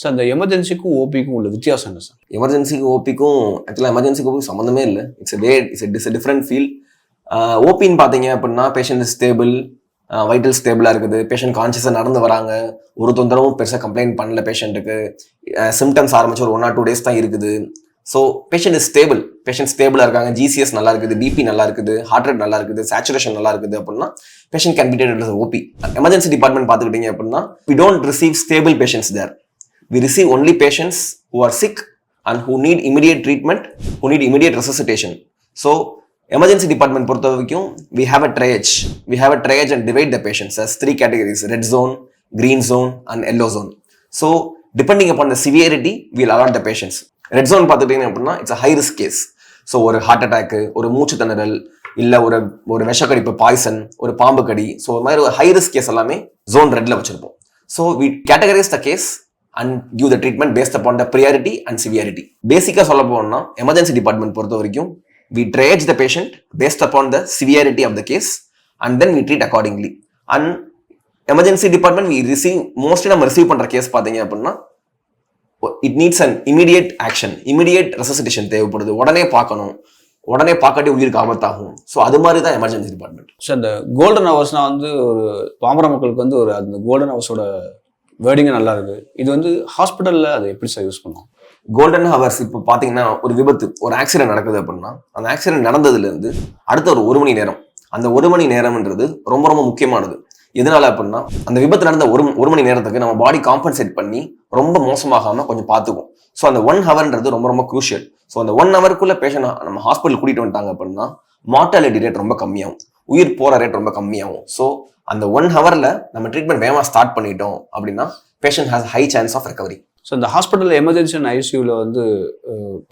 Sir அந்த எமர்ஜென்சிக்கும் ஓபிக்கும் உள்ள வித்தியாசம் என்ன சார்? எமர்ஜென்சிக்கு ஓபிக்கும் ஆக்சுவலாக எமர்ஜென்சிக்கு ஓபிக்கும் சம்மந்தமே இல்லை. It's different field. ஓபின்னு பார்த்தீங்க அப்படின்னா பேஷண்ட் ஸ்டேபிள், வைட்டல் ஸ்டேபிளாக இருக்குது, பேஷண்ட் கான்சியஸாக நடந்து வராங்க, ஒரு தொந்தரவும் பெருசாக கம்ப்ளைண்ட் பண்ணல பேஷண்ட்டுக்கு, சிம்டம்ஸ் ஆரம்பிச்சு ஒரு 1 or 2 days தான் இருக்குது. So patient is stable, patient ஸ்டேபிளாக இருக்காங்க, ஜிசிஎஸ் நல்லா இருக்குது, பிபி நல்லா இருக்குது, ஹார்ட் ரேட் நல்லா இருக்குது, சேச்சுரேஷன் நல்லா இருக்குது அப்படின்னா patient can be treated as OP. Emergency department பார்த்துக்கிட்டீங்க அப்படின்னா we don't receive stable patients there. We receive only patients who are sick and who need immediate treatment, who need immediate resuscitation. So emergency department பொறுத்த வரைக்கும் we have a triage and divide the patients as 3 categories: red zone, green zone and yellow zone. So depending upon the severity we'll allot the patients. Red zone பார்த்துக்கிட்டீங்க அப்படின்னா it's a high risk case. So ஒரு heart attack, ஒரு மூச்சு திணறல், இல்லை ஒரு விஷக்கடிப்பு, poison, ஒரு பாம்பு கடி, ஸோ ஒரு மாதிரி ஒரு ஹை ரிஸ்க் கேஸ் எல்லாமே ஜோன் ரெட்ல வச்சிருப்போம். So we categorize the case and give the treatment based upon the priority and severity. பேசிக்காக சொல்ல போனோம்னா எமர்ஜென்சி டிபார்ட்மெண்ட் பொறுத்த வரைக்கும் we triage the patient based upon the severity of the case and then we treat accordingly. And emergency department we receive mostly நம்ம receive பண்ற case பார்த்தீங்க அப்படின்னா it needs an immediate action, immediate resuscitation தேவைப்படுது, உடனே பார்க்கணும், உடனே பார்க்காட்டி உயிருக்கு ஆபத்தாகும். So அது மாதிரி தான் எமர்ஜென்சி டிபார்ட்மெண்ட். ஸோ அந்த கோல்டன் ஹவர்ஸ்னா வந்து ஒரு பாமர மக்களுக்கு வந்து ஒரு அந்த கோல்டன் ஹவர்ஸோட வேர்டிங்க நல்லா இருக்கு. இது வந்து ஹாஸ்பிட்டலில் அதை எப்படி சார் யூஸ் பண்ணுவோம்? கோல்டன் ஹவர்ஸ் இப்போ பார்த்தீங்கன்னா ஒரு விபத்து, ஒரு ஆக்சிடென்ட் நடக்குது அப்படின்னா அந்த ஆக்சிடென்ட் நடந்ததுலேருந்து அடுத்த ஒரு 1 மணி நேரம், அந்த 1 மணி நேரம்ன்றது ரொம்ப ரொம்ப முக்கியமானது. எதனால அப்படின்னா அந்த விபத்து நடந்த ஒரு மணி நேரத்துக்கு நம்ம பாடி காம்பன்சேட் பண்ணி ரொம்ப மோசமாகாமல் கொஞ்சம் பார்த்துக்கும். ஸோ அந்த 1 hourன்றது ரொம்ப ரொம்ப குரூஷியல். ஸோ அந்த 1 hourக்குள்ள பேஷண்ட் நம்ம ஹாஸ்பிட்டல் கூட்டிட்டு வந்துட்டாங்க அப்படின்னா மார்டாலிட்டி ரேட் ரொம்ப கம்மியாகும், உயிர் போகிற ரேட் ரொம்ப கம்மியாகும். ஸோ அந்த 1 hourல நம்ம ட்ரீட்மெண்ட் வேகமாக ஸ்டார்ட் பண்ணிட்டோம் அப்படின்னா patient has high chance of recovery. So இந்த ஹாஸ்பிட்டலில் எமர்ஜென்சி அண்ட் ஐசியூவில் வந்து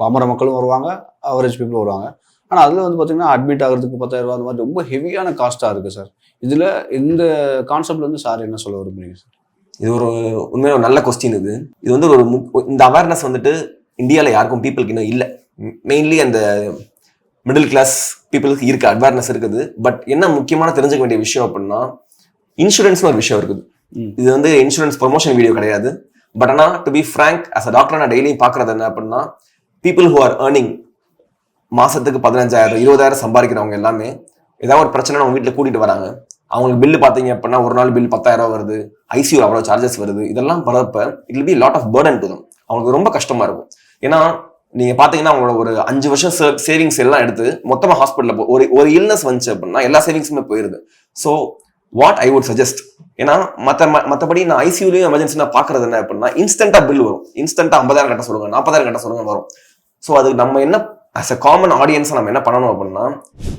பாமர மக்களும் வருவாங்க, அவரேஜ் பீப்புளும் வருவாங்க. ஆனால் அதில் வந்து பார்த்தீங்கன்னா அட்மிட் ஆகிறதுக்கு 10,000 அந்த மாதிரி ரொம்ப ஹெவியான காஸ்ட்டாக இருக்குது சார். இதில் இந்த கான்செப்ட்ல வந்து சார் என்ன சொல்ல விரும்புறீங்க சார்? இது ஒரு உண்மையான ஒரு நல்ல கொஸ்டின். இது வந்து ஒரு இந்த அவேர்னஸ் வந்துட்டு இந்தியாவில் யாருக்கும் பீப்புளுக்கு இன்னும் இல்லை. மெயின்லி அந்த மிடில் கிளாஸ் பீப்புளுக்கு இருக்க அவேர்னஸ் இருக்குது. பட் என்ன முக்கியமான தெரிஞ்சுக்க வேண்டிய விஷயம் அப்படின்னா இன்சூரன்ஸ்னு ஒரு விஷயம் இருக்குது. இது வந்து இன்சூரன்ஸ் ப்ரொமோஷன் வீடியோ கிடையாது. பட் ஆனால் to be frank as a doctor நான் டெய்லியும் பார்க்குறது என்ன அப்படின்னா பீப்புள் ஹூ ஆர் ஏர்னிங் மாதத்துக்கு 15,000 20,000 சம்பாதிக்கிறவங்க எல்லாமே ஏதாவது ஒரு பிரச்சனை அவங்க வீட்டில் கூட்டிகிட்டு வராங்க. அவங்களுக்கு பில்லு பார்த்தீங்க அப்படின்னா ஒரு நாள் பில் 10,000 வருது, ஐசியூ அவ்வளோ சார்ஜஸ் வருது. இதெல்லாம் வரப்ப it will be lot of burden to them. அவங்களுக்கு ரொம்ப கஷ்டமாக இருக்கும். ஏன்னா நீங்கள் பார்த்தீங்கன்னா அவங்களோட ஒரு 5 வருஷம் சேவிங்ஸ் எல்லாம் எடுத்து மொத்தமாக ஹாஸ்பிட்டலில் ஒரு இல்னஸ் வந்துச்சு அப்படின்னா எல்லா சேவிங்ஸுமே போயிருது. So what I would suggest, ஏன்னா மற்றபடி நான் ஐசியூலையும் எமர்ஜென்சி நான் பார்க்கறது என்ன அப்படின்னா இன்ஸ்டன்ட்டாக பில் வரும், இன்ஸ்டன்ட்டாக 50,000 கட்ட சொல்லுங்க, 40,000 கட்ட சொல்லுங்க வரும். ஸோ அது நம்ம என்ன அஸ் அ காமன் ஆடியன்ஸை நம்ம என்ன பண்ணணும் அப்படின்னா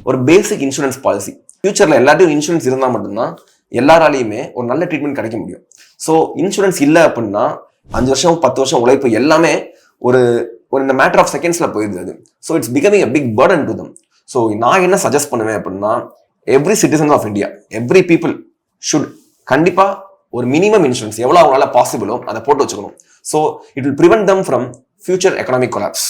ஒரு பேசிக் இன்சூரன்ஸ் பாலிசி. ஃபியூச்சரில் எல்லாத்தையும் இன்சூரன்ஸ் இருந்தால் மட்டும்தான் எல்லாராலையுமே ஒரு நல்ல ட்ரீட்மெண்ட் கிடைக்க முடியும். ஸோ இன்சூரன்ஸ் இல்லை அப்படின்னா 5 வருஷம் 10 வருஷம் உழைப்பு எல்லாமே ஒரு இந்த மேட்டர் ஆஃப் செகண்ட்ஸில் போயிடுது அது. So it's becoming a big burden to them. So நான் என்ன சஜஸ்ட் பண்ணுவேன் அப்படின்னா every citizen of India, every people should கண்டிப்பாக ஒரு மினிமம் இன்சூரன்ஸ் எவ்வளோ அவங்களால பாசிபிளோ அதை போட்டு வச்சுக்கணும். So it will prevent them from future economic collapse.